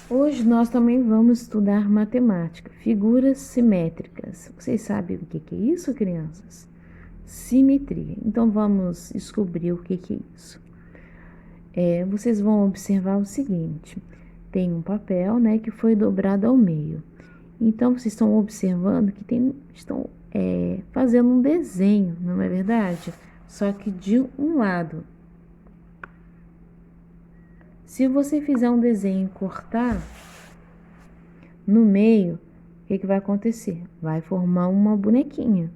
Hoje nós também vamos estudar matemática, figuras simétricas. Vocês sabem o que é isso, crianças? Simetria. Então vamos descobrir o que é isso. Vocês vão observar o seguinte: tem um papel, né, que foi dobrado ao meio. Então vocês estão observando que estão fazendo um desenho, não é verdade? Só que de um lado. Se você fizer um desenho e cortar no meio, o que vai acontecer? Vai formar uma bonequinha,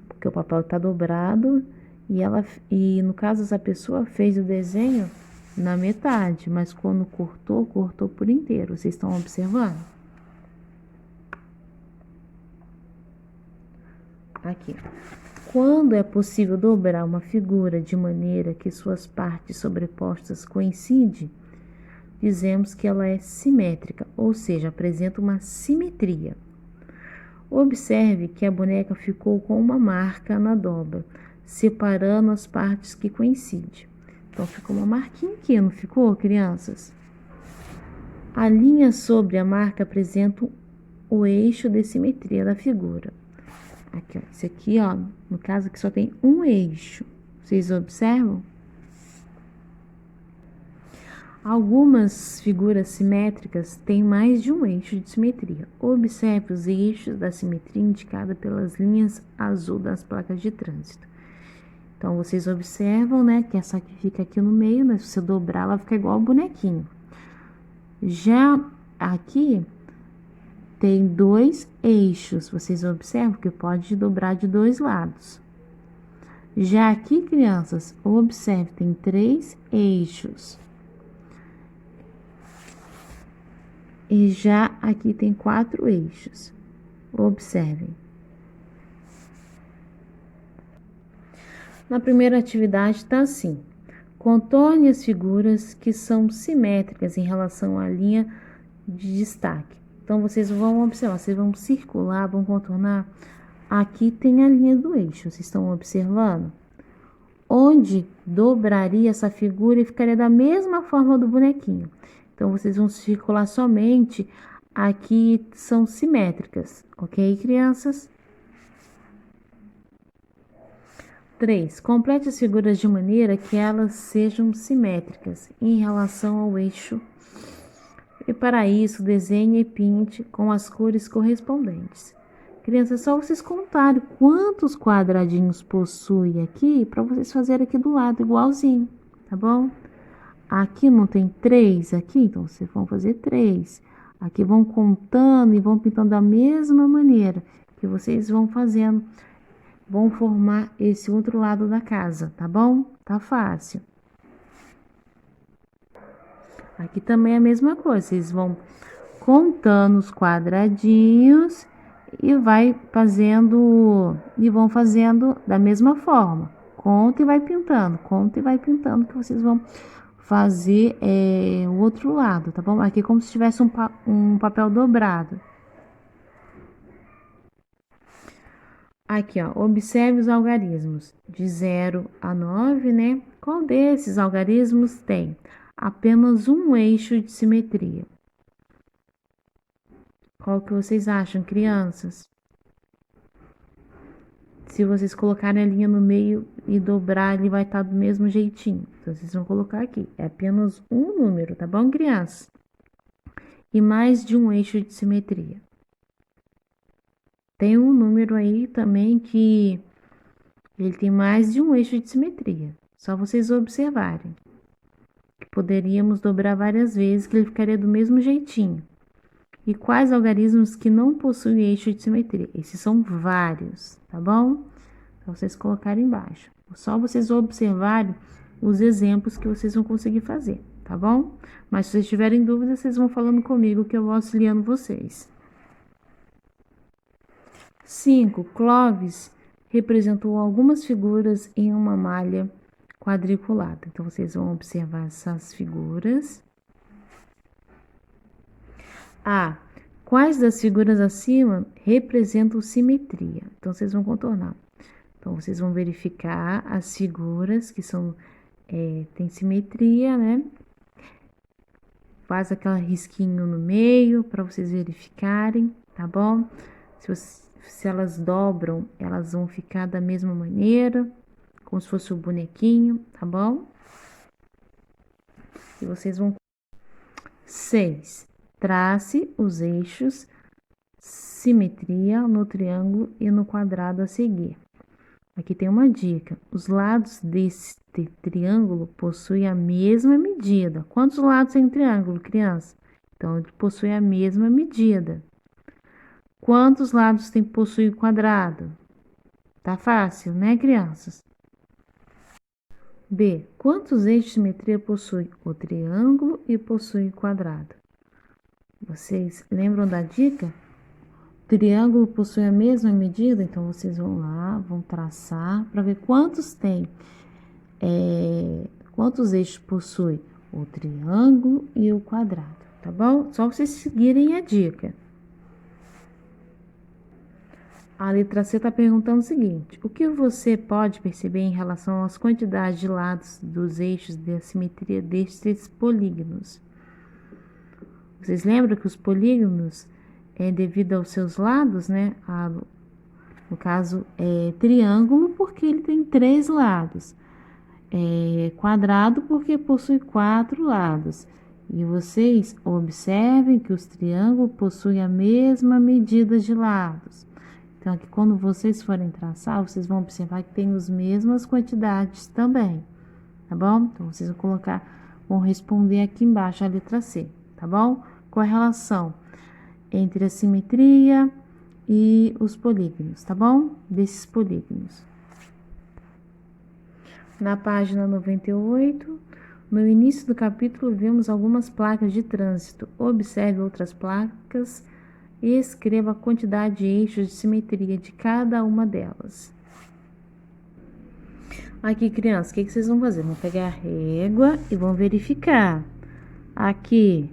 porque o papel está dobrado e no caso essa pessoa fez o desenho na metade, mas quando cortou por inteiro. Vocês estão observando? Aqui. Quando é possível dobrar uma figura de maneira que suas partes sobrepostas coincidem, dizemos que ela é simétrica, ou seja, apresenta uma simetria. Observe que a boneca ficou com uma marca na dobra, separando as partes que coincidem. Então, ficou uma marquinha aqui, não ficou, crianças? A linha sobre a marca apresenta o eixo de simetria da figura. Aqui, ó, esse aqui, ó, no caso aqui só tem um eixo. Vocês observam? Algumas figuras simétricas têm mais de um eixo de simetria. Observe os eixos da simetria indicada pelas linhas azul das placas de trânsito. Então, vocês observam, né, que essa aqui fica aqui no meio, né? Se você dobrar, ela fica igual ao bonequinho. Já aqui tem dois eixos. Vocês observam que pode dobrar de dois lados. Já aqui, crianças, observe, tem três eixos. E já aqui tem quatro eixos. Observem. Na primeira atividade está assim: contorne as figuras que são simétricas em relação à linha de destaque. Então, vocês vão observar, vocês vão circular, vão contornar. Aqui tem a linha do eixo, vocês estão observando? Onde dobraria essa figura e ficaria da mesma forma do bonequinho. Então, vocês vão circular somente aqui são simétricas, ok, crianças? 3. Complete as figuras de maneira que elas sejam simétricas em relação ao eixo. E para isso, desenhe e pinte com as cores correspondentes. Crianças, é só vocês contarem quantos quadradinhos possui aqui para vocês fazerem aqui do lado igualzinho, tá bom? Aqui não tem 3 aqui, então vocês vão fazer 3. Aqui vão contando e vão pintando da mesma maneira que vocês vão fazendo. Vão formar esse outro lado da casa, tá bom? Tá fácil. Aqui também é a mesma coisa, vocês vão contando os quadradinhos e vão fazendo da mesma forma. Conta e vai pintando que vocês vão fazer o outro lado, tá bom? Aqui é como se tivesse um papel dobrado. Aqui, ó, observe os algarismos de 0 a 9, né? Qual desses algarismos tem apenas um eixo de simetria? Qual que vocês acham, crianças? Se vocês colocarem a linha no meio e dobrar, ele vai estar do mesmo jeitinho. Então, vocês vão colocar aqui. É apenas um número, tá bom, crianças? E mais de um eixo de simetria. Tem um número aí também que ele tem mais de um eixo de simetria. Só vocês observarem. Que poderíamos dobrar várias vezes, que ele ficaria do mesmo jeitinho. E quais algarismos que não possuem eixo de simetria? Esses são vários, tá bom? Então, vocês colocarem embaixo. Só vocês observarem os exemplos que vocês vão conseguir fazer, tá bom? Mas se vocês tiverem dúvidas, vocês vão falando comigo que eu vou auxiliando vocês. 5. Clóvis representou algumas figuras em uma malha quadriculada. Então, vocês vão observar essas figuras. A. Quais das figuras acima representam simetria? Então, vocês vão contornar. Então, vocês vão verificar as figuras que são tem simetria, né? faz aquele risquinho no meio para vocês verificarem, tá bom? Se elas dobram, elas vão ficar da mesma maneira, como se fosse o bonequinho, tá bom? E vocês vão... 6. Trace os eixos simetria no triângulo e no quadrado a seguir. Aqui tem uma dica. Os lados deste triângulo possuem a mesma medida. Quantos lados tem um triângulo, criança? Então, ele possui a mesma medida. Quantos lados possui o quadrado? Tá fácil, né, crianças? B. Quantos eixos de simetria possui o triângulo e possui o quadrado? Vocês lembram da dica? O triângulo possui a mesma medida, então vocês vão lá, vão traçar para ver quantos tem. Quantos eixos possui o triângulo e o quadrado, tá bom? Só vocês seguirem a dica. A letra C está perguntando o seguinte: o que você pode perceber em relação às quantidades de lados dos eixos da simetria destes polígonos? Vocês lembram que os polígonos é devido aos seus lados, né? No caso, é triângulo porque ele tem 3 lados. Quadrado porque possui 4 lados. E vocês observem que os triângulos possuem a mesma medida de lados. Então, aqui quando vocês forem traçar, vocês vão observar que tem as mesmas quantidades também, tá bom? Então, vocês vão responder aqui embaixo a letra C, tá bom? Qual a relação entre a simetria e os polígonos, tá bom? Desses polígonos. Na página 98, no início do capítulo, vemos algumas placas de trânsito. Observe outras placas e escreva a quantidade de eixos de simetria de cada uma delas. Aqui, crianças, o que vocês vão fazer? Vão pegar a régua e vão verificar. Aqui,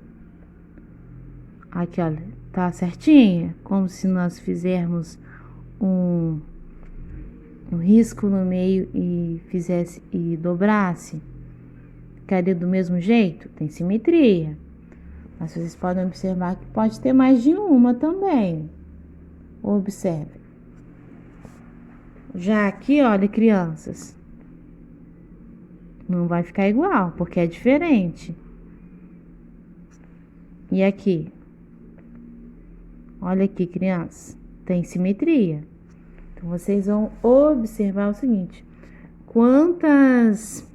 olha, tá certinha? Como se nós fizermos um risco no meio e dobrasse. Ficaria do mesmo jeito? Tem simetria. Mas vocês podem observar que pode ter mais de uma também. Observe. Já aqui, olha, crianças, não vai ficar igual, porque é diferente. E aqui? Olha aqui, crianças, tem simetria. Então, vocês vão observar o seguinte: quantos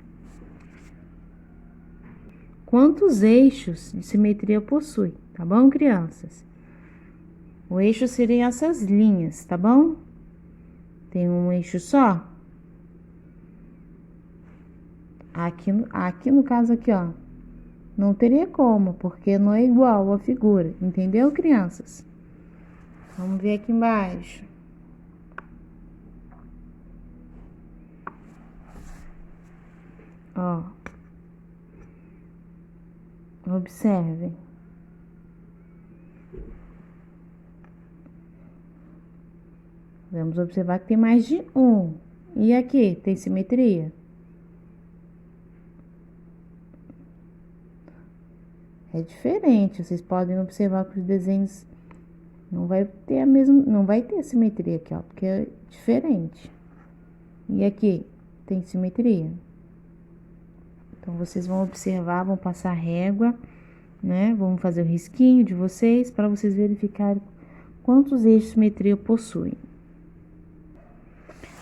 eixos de simetria possui, tá bom, crianças? O eixo seriam essas linhas, tá bom? Tem um eixo só. Aqui no caso aqui, ó, não teria como, porque não é igual a figura, entendeu, crianças? Vamos ver aqui embaixo. Ó. Observem. Vamos observar que tem mais de um. E aqui, tem simetria? É diferente. Vocês podem observar que os desenhos não vai ter simetria aqui, ó, porque é diferente. E aqui, tem simetria? Então, vocês vão observar, vão passar régua, né? Vamos fazer o risquinho de vocês para vocês verificarem quantos eixos de simetria possuem.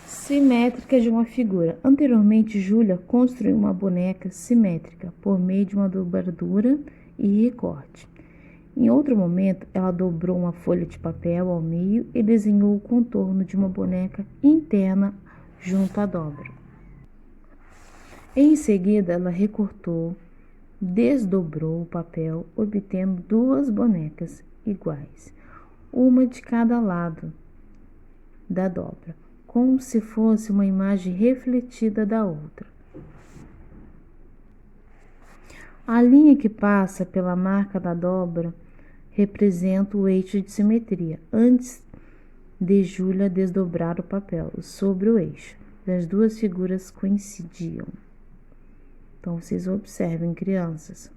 Simétrica de uma figura. Anteriormente, Júlia construiu uma boneca simétrica por meio de uma dobradura e recorte. Em outro momento, ela dobrou uma folha de papel ao meio e desenhou o contorno de uma boneca interna junto à dobra. Em seguida, ela recortou, desdobrou o papel, obtendo 2 bonecas iguais, uma de cada lado da dobra, como se fosse uma imagem refletida da outra. A linha que passa pela marca da dobra representa o eixo de simetria, antes de Júlia desdobrar o papel sobre o eixo. As 2 figuras coincidiam. Então, vocês observem, crianças.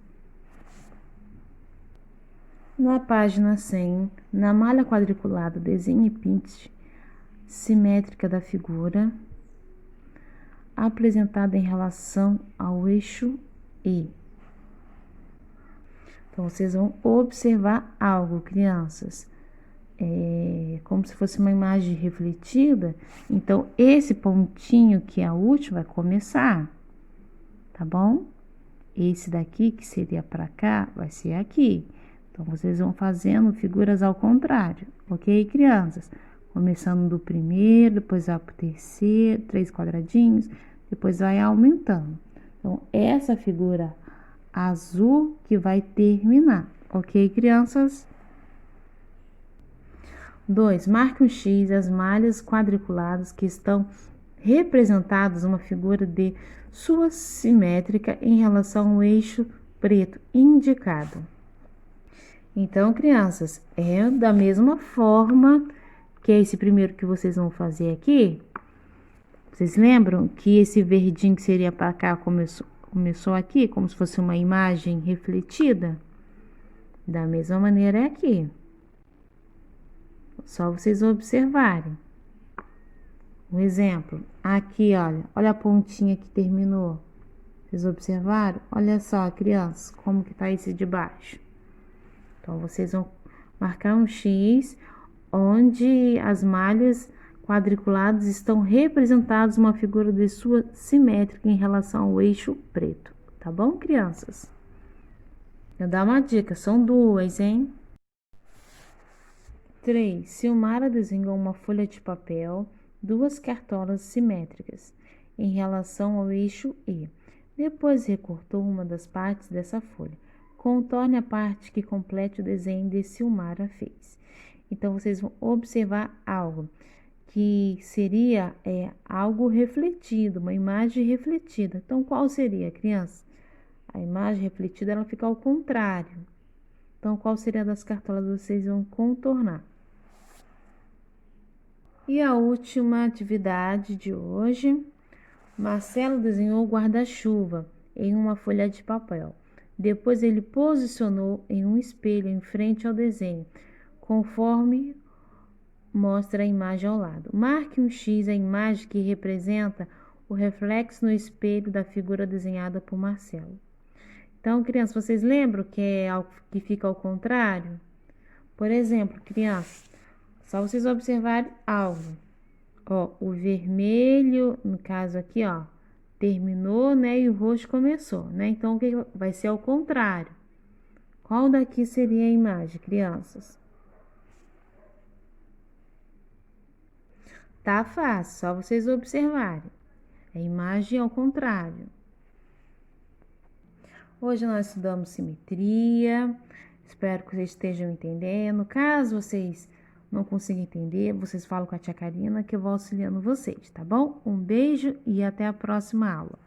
Na página 100, na malha quadriculada, desenhe e pinte simétrica da figura apresentada em relação ao eixo E. Então, vocês vão observar algo, crianças. Como se fosse uma imagem refletida. Então, esse pontinho que é a última vai começar, tá bom? Esse daqui, que seria para cá, vai ser aqui. Então, vocês vão fazendo figuras ao contrário, ok, crianças? Começando do primeiro, depois vai pro terceiro, 3 quadradinhos, depois vai aumentando. Então, essa figura azul que vai terminar, ok, crianças? 2. Marque um X as malhas quadriculadas que estão representadas uma figura de sua simétrica em relação ao eixo preto indicado. Então, crianças, é da mesma forma que é esse primeiro que vocês vão fazer aqui. Vocês lembram que esse verdinho que seria para cá começou aqui, como se fosse uma imagem refletida? Da mesma maneira é aqui. Só vocês observarem. Um exemplo, aqui, olha a pontinha que terminou. Vocês observaram? Olha só, crianças, como que tá esse de baixo. Então, vocês vão marcar um X, onde as malhas quadriculadas estão representadas uma figura de sua simétrica em relação ao eixo preto. Tá bom, crianças? Eu dar uma dica, são duas, hein? 3. Silmara desenhou uma folha de papel, 2 cartolas simétricas, em relação ao eixo E. Depois recortou uma das partes dessa folha. Contorne a parte que complete o desenho de Silmara fez. Então, vocês vão observar algo que seria algo refletido, uma imagem refletida. Então, qual seria, criança? A imagem refletida, ela fica ao contrário. Então, qual seria das cartolas vocês vão contornar? E a última atividade de hoje, Marcelo desenhou o guarda-chuva em uma folha de papel. Depois ele posicionou em um espelho em frente ao desenho, conforme mostra a imagem ao lado. Marque um X a imagem que representa o reflexo no espelho da figura desenhada por Marcelo. Então, crianças, vocês lembram que é algo que fica ao contrário? Por exemplo, crianças, só vocês observarem algo. O vermelho, no caso aqui, terminou, né? E o roxo começou, né? Então, o que vai ser ao contrário? Qual daqui seria a imagem, crianças? Tá fácil, só vocês observarem. A imagem ao contrário. Hoje nós estudamos simetria. Espero que vocês estejam entendendo. Caso vocês não consigam entender, vocês falam com a tia Karina que eu vou auxiliando vocês, tá bom? Um beijo e até a próxima aula.